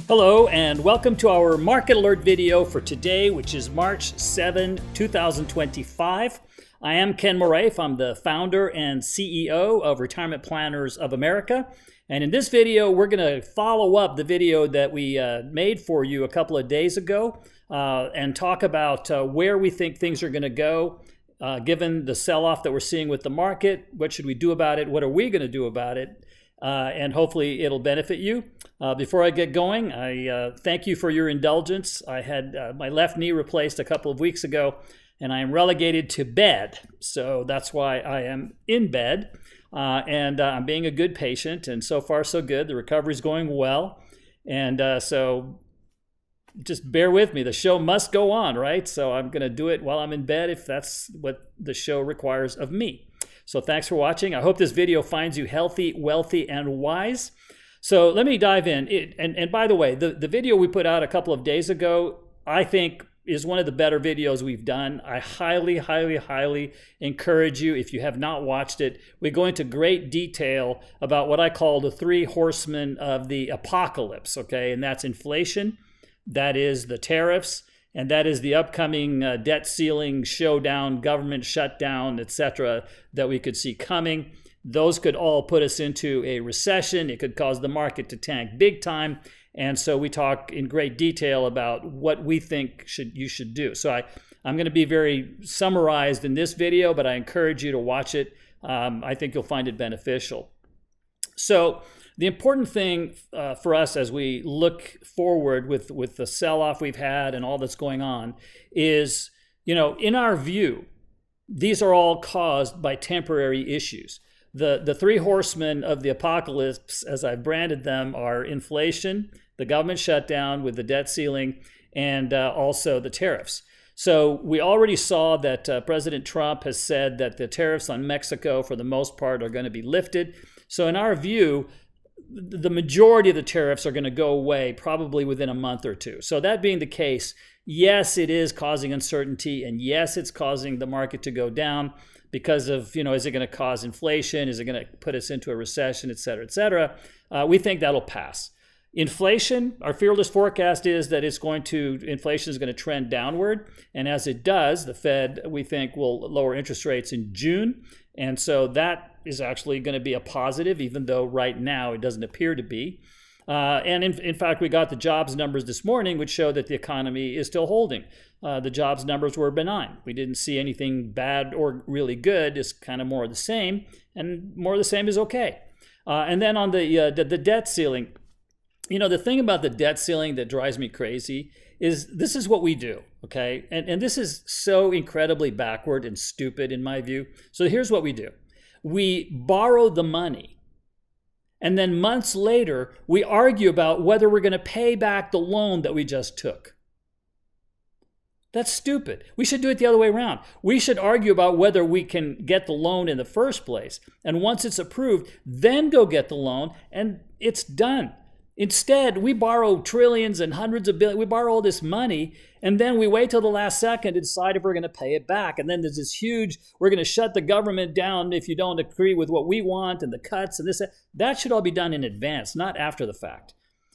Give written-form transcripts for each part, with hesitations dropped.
Hello and welcome to our market alert video for today, which is March 7, 2025. I am Ken Moraif. I'm the founder and CEO of Retirement Planners of America. And in this video, we're going to follow up the video that we made for you a couple of days ago and talk about where we think things are going to go given the sell-off that we're seeing with the market. What should we do about it? What are we going to do about it? And hopefully it'll benefit you. Before I get going, I thank you for your indulgence. I had my left knee replaced a couple of weeks ago, and I am relegated to bed. So that's why I am in bed, and I'm being a good patient, and so far so good. The recovery's going well, and so just bear with me. The show must go on, right? So I'm going to do it while I'm in bed if that's what the show requires of me. So thanks for watching. I hope this video finds you healthy, wealthy, and wise. So let me dive in. And by the way, the video we put out a couple of days ago, I think is one of the better videos we've done. I highly encourage you, if you have not watched it, we go into great detail about what I call the three horsemen of the apocalypse, okay? And that's inflation, that is the tariffs, and that is the upcoming debt ceiling showdown, government shutdown, etc., that we could see coming. Those could all put us into a recession. It could cause the market to tank big time. And so we talk in great detail about what we think you should do. So I'm going to be very summarized in this video, but I encourage you to watch it. I think you'll find it beneficial. So the important thing for us as we look forward with the sell-off we've had and all that's going on is, in our view, these are all caused by temporary issues. The three horsemen of the apocalypse, as I've branded them, are inflation, the government shutdown with the debt ceiling, and also the tariffs. So we already saw that President Trump has said that the tariffs on Mexico, for the most part, are going to be lifted. So in our view, the majority of the tariffs are going to go away probably within a month or two. So that being the case, yes, it is causing uncertainty, and yes, it's causing the market to go down because of, is it going to cause inflation? Is it going to put us into a recession, et cetera, et cetera? We think that'll pass. Inflation, our fearless forecast is that inflation is going to trend downward. And as it does, the Fed, we think, will lower interest rates in June. And so that is actually going to be a positive, even though right now it doesn't appear to be. And in fact, we got the jobs numbers this morning, which show that the economy is still holding. The jobs numbers were benign. We didn't see anything bad or really good. It's kind of more of the same, and more of the same is okay. And then on the debt ceiling, the thing about the debt ceiling that drives me crazy is this is what we do, okay? And this is so incredibly backward and stupid in my view. So here's what we do. We borrow the money, and then months later, we argue about whether we're going to pay back the loan that we just took. That's stupid. We should do it the other way around. We should argue about whether we can get the loan in the first place. And once it's approved, then go get the loan, and it's done. Instead, we borrow trillions and hundreds of billions. We borrow all this money, and then we wait till the last second to decide if we're going to pay it back. And then there's this huge, we're going to shut the government down if you don't agree with what we want, and the cuts and this. That should all be done in advance, not after the fact.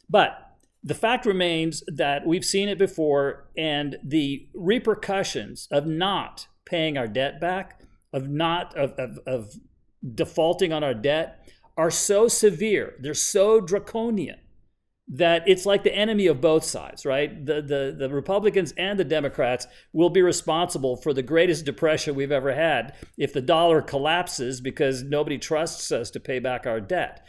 But the fact remains that we've seen it before, and the repercussions of not paying our debt back, of defaulting on our debt, are so severe. They're so draconian that it's like the enemy of both sides, right? The Republicans and the Democrats will be responsible for the greatest depression we've ever had if the dollar collapses because nobody trusts us to pay back our debt.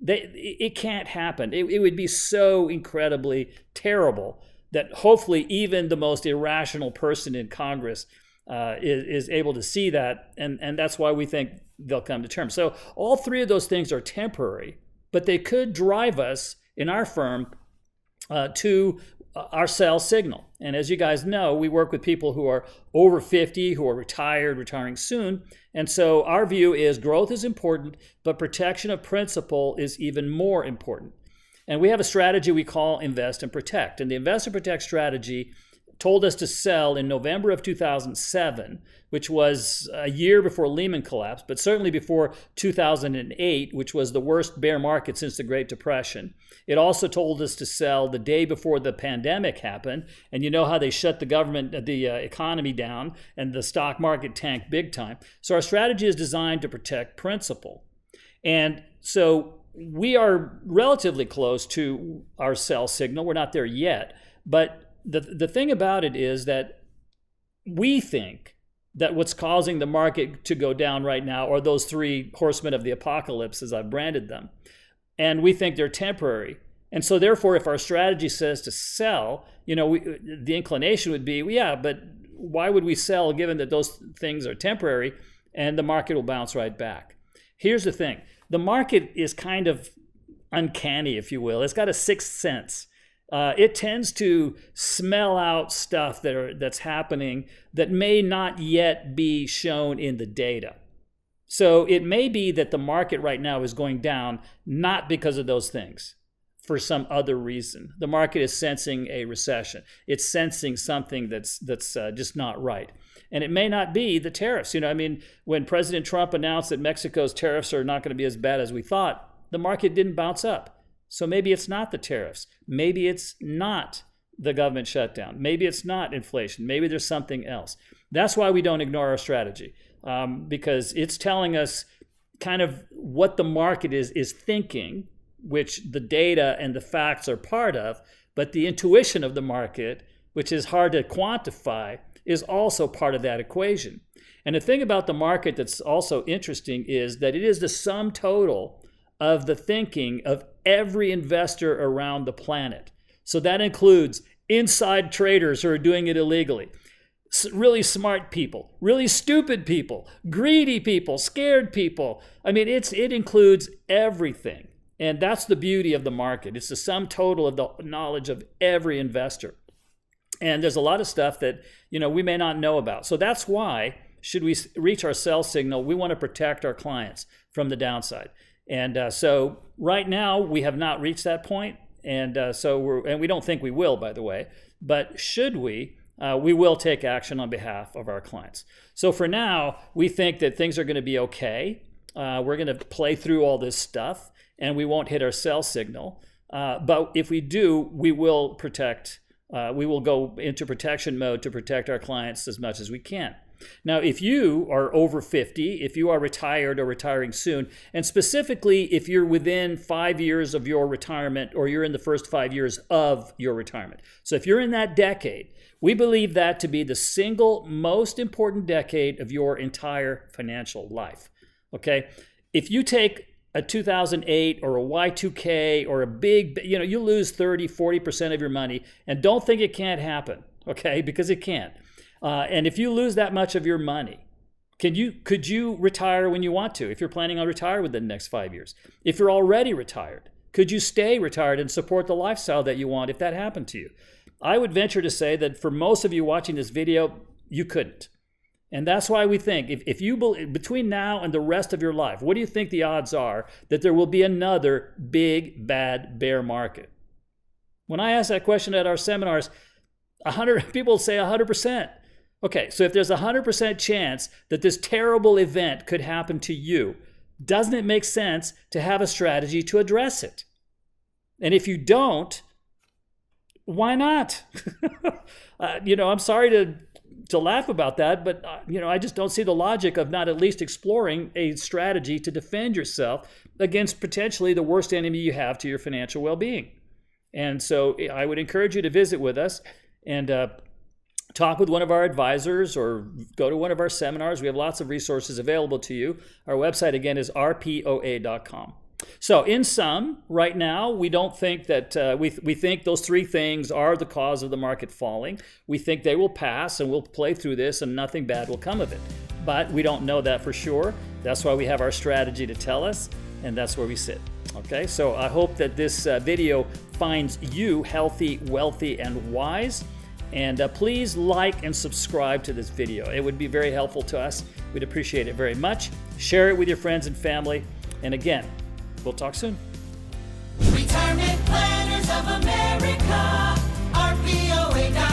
It can't happen. It would be so incredibly terrible that hopefully even the most irrational person in Congress is able to see that, and that's why we think they'll come to terms. So all three of those things are temporary, but they could drive us in our firm to our sell signal. And as you guys know, we work with people who are over 50, who are retiring soon. And so our view is growth is important, but protection of principal is even more important. And we have a strategy we call invest and protect. And the invest and protect strategy told us to sell in November of 2007, which was a year before Lehman collapsed, but certainly before 2008, which was the worst bear market since the Great Depression. It also told us to sell the day before the pandemic happened, and you know how they shut the economy down and the stock market tanked big time. So our strategy is designed to protect principal. And so we are relatively close to our sell signal. We're not there yet, but the thing about it is that we think that what's causing the market to go down right now are those three horsemen of the apocalypse, as I've branded them. And we think they're temporary. And so therefore, if our strategy says to sell, the inclination would be, yeah, but why would we sell given that those things are temporary and the market will bounce right back? Here's the thing. The market is kind of uncanny, if you will. It's got a sixth sense. It tends to smell out stuff that's happening that may not yet be shown in the data. So it may be that the market right now is going down, not because of those things, for some other reason. The market is sensing a recession. It's sensing something that's just not right. And it may not be the tariffs. When President Trump announced that Mexico's tariffs are not going to be as bad as we thought, the market didn't bounce up. So maybe it's not the tariffs. Maybe it's not the government shutdown. Maybe it's not inflation. Maybe there's something else. That's why we don't ignore our strategy, because it's telling us kind of what the market is thinking, which the data and the facts are part of, but the intuition of the market, which is hard to quantify, is also part of that equation. And the thing about the market that's also interesting is that it is the sum total of the thinking of every investor around the planet. So that includes inside traders who are doing it illegally, really smart people, really stupid people, greedy people, scared people. It includes everything. And that's the beauty of the market. It's the sum total of the knowledge of every investor. And there's a lot of stuff that, we may not know about. So that's why, should we reach our sell signal, we want to protect our clients from the downside. And so right now we have not reached that point, and we don't think we will, by the way. But should we will take action on behalf of our clients. So for now, we think that things are going to be okay. We're going to play through all this stuff, and we won't hit our sell signal. But if we do, we will protect. We will go into protection mode to protect our clients as much as we can. Now, if you are over 50, if you are retired or retiring soon, and specifically if you're within 5 years of your retirement or you're in the first 5 years of your retirement. So if you're in that decade, we believe that to be the single most important decade of your entire financial life. Okay? If you take a 2008 or a Y2K or a big, you lose 30, 40% of your money, and don't think it can't happen, okay? Because it can. And if you lose that much of your money, could you retire when you want to, if you're planning on retiring within the next 5 years? If you're already retired, could you stay retired and support the lifestyle that you want if that happened to you? I would venture to say that for most of you watching this video, you couldn't. And that's why we think, if you between now and the rest of your life, what do you think the odds are that there will be another big, bad bear market? When I ask that question at our seminars, 100 people say 100%. Okay, so if there's a 100% chance that this terrible event could happen to you, doesn't it make sense to have a strategy to address it? And if you don't, why not? I'm sorry to laugh about that, but I just don't see the logic of not at least exploring a strategy to defend yourself against potentially the worst enemy you have to your financial well-being. And so I would encourage you to visit with us and talk with one of our advisors or go to one of our seminars. We have lots of resources available to you. Our website, again, is rpoa.com. So in sum, right now, we don't think that, we think those three things are the cause of the market falling. We think they will pass and we'll play through this and nothing bad will come of it. But we don't know that for sure. That's why we have our strategy to tell us, and that's where we sit. Okay, so I hope that this video finds you healthy, wealthy, and wise. And please like and subscribe to this video. It would be very helpful to us. We'd appreciate it very much. Share it with your friends and family. And again, we'll talk soon. Retirement Planners of America, RPOA.com.